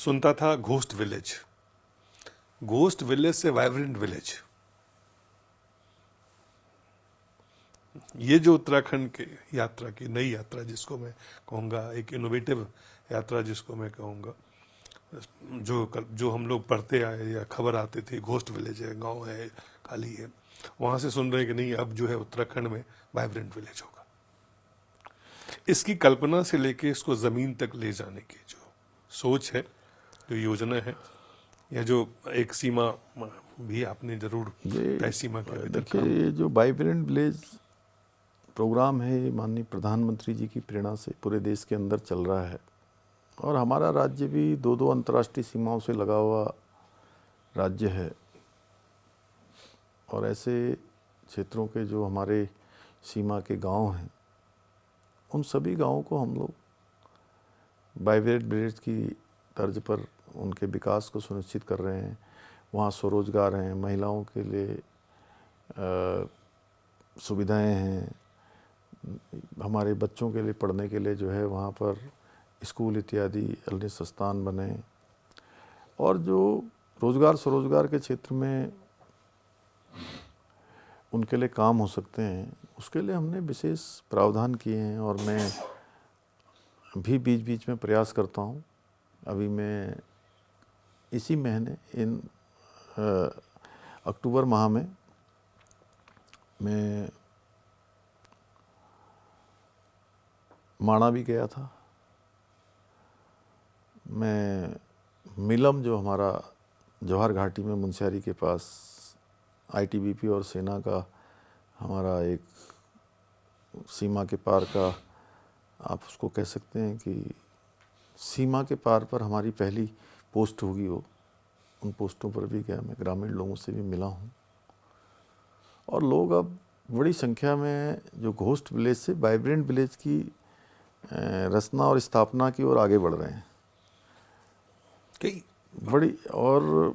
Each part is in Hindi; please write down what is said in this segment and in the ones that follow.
सुनता था घोस्ट विलेज, घोस्ट विलेज से वाइब्रेंट विलेज। ये जो उत्तराखंड के यात्रा की नई यात्रा जिसको मैं कहूँगा, एक इनोवेटिव यात्रा जिसको मैं कहूँगा, जो हम लोग पढ़ते आए या खबर आती थी, घोस्ट विलेज है, गांव है, खाली है, वहाँ से सुन रहे हैं कि नहीं अब जो है उत्तराखंड में वाइब्रेंट विलेज होगा। इसकी कल्पना से लेके इसको ज़मीन तक ले जाने की जो सोच है, जो योजना है, या जो एक सीमा भी आपने जरूर तय सीमा के भीतर देखिए, काम। ये जो वाइब्रेंट विलेज प्रोग्राम है, ये माननीय प्रधानमंत्री जी की प्रेरणा से पूरे देश के अंदर चल रहा है। और हमारा राज्य भी दो दो अंतर्राष्ट्रीय सीमाओं से लगा हुआ राज्य है। और ऐसे क्षेत्रों के जो हमारे सीमा के गांव हैं, उन सभी गांवों को हम लोग वाइब्रेंट विलेज की तर्ज पर उनके विकास को सुनिश्चित कर रहे हैं। वहाँ स्वरोजगार हैं, महिलाओं के लिए सुविधाएं हैं, हमारे बच्चों के लिए पढ़ने के लिए जो है वहाँ पर स्कूल इत्यादि अन्य संस्थान बने, और जो रोजगार स्वरोजगार के क्षेत्र में उनके लिए काम हो सकते हैं, उसके लिए हमने विशेष प्रावधान किए हैं। और मैं भी बीच बीच में प्रयास करता हूँ। अभी मैं इसी महीने अक्टूबर माह में मैं माणा भी गया था। मैं मिलम, जो हमारा जवाहर घाटी में मुनस्यारी के पास आईटीबीपी और सेना का हमारा एक सीमा के पार का, आप उसको कह सकते हैं कि सीमा के पार पर हमारी पहली पोस्ट होगी वो, उन पोस्टों पर भी गया। मैं ग्रामीण लोगों से भी मिला हूँ। और लोग अब बड़ी संख्या में जो घोस्ट विलेज से वाइब्रेंट विलेज की रचना और स्थापना की ओर आगे बढ़ रहे हैं कई बड़ी। और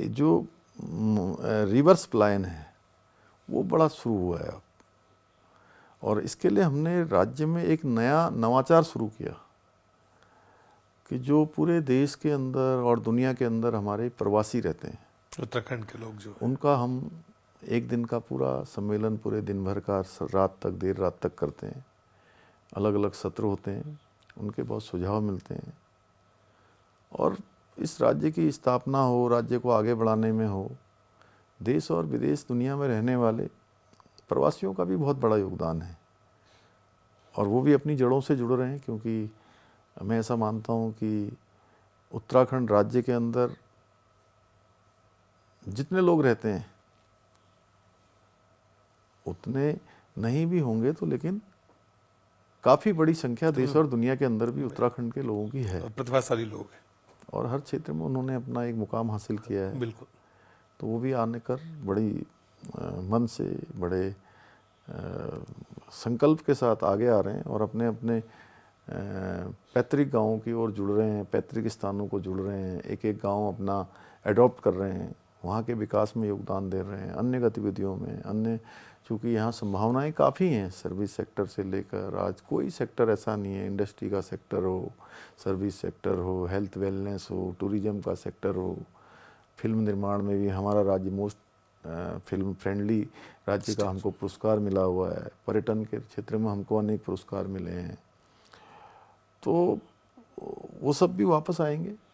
जो रिवर्स प्लान है वो बड़ा शुरू हुआ है अब। और इसके लिए हमने राज्य में एक नया नवाचार शुरू किया कि जो पूरे देश के अंदर और दुनिया के अंदर हमारे प्रवासी रहते हैं, उत्तराखंड के लोग जो है, उनका हम एक दिन का पूरा सम्मेलन, पूरे दिन भर का, रात तक, देर रात तक करते हैं। अलग अलग सत्र होते हैं, उनके बहुत सुझाव मिलते हैं। और इस राज्य की स्थापना हो, राज्य को आगे बढ़ाने में हो, देश और विदेश दुनिया में रहने वाले प्रवासियों का भी बहुत बड़ा योगदान है। और वो भी अपनी जड़ों से जुड़ रहे हैं, क्योंकि मैं ऐसा मानता हूँ कि उत्तराखंड राज्य के अंदर जितने लोग रहते हैं उतने नहीं भी होंगे तो, लेकिन काफ़ी बड़ी संख्या देश और दुनिया के अंदर भी उत्तराखंड के लोगों की है। प्रतिभाशाली लोग हैं। और हर क्षेत्र में उन्होंने अपना एक मुकाम हासिल किया है। बिल्कुल। तो वो भी आने कर बड़ी मन से, बड़े संकल्प के साथ आगे आ रहे हैं और अपने अपने पैतृक गाँवों की ओर जुड़ रहे हैं, पैतृक स्थानों को जुड़ रहे हैं, एक एक गांव अपना एडॉप्ट कर रहे हैं, वहाँ के विकास में योगदान दे रहे हैं, अन्य गतिविधियों में, अन्य, चूँकि यहाँ संभावनाएं काफ़ी हैं, सर्विस सेक्टर से लेकर आज कोई सेक्टर ऐसा नहीं है, इंडस्ट्री का सेक्टर हो, सर्विस सेक्टर हो, हेल्थ वेलनेस हो, टूरिज्म का सेक्टर हो, फिल्म निर्माण में भी हमारा राज्य मोस्ट फिल्म फ्रेंडली राज्य का हमको पुरस्कार मिला हुआ है, पर्यटन के क्षेत्र में हमको अनेक पुरस्कार मिले हैं। तो वो सब भी वापस आएंगे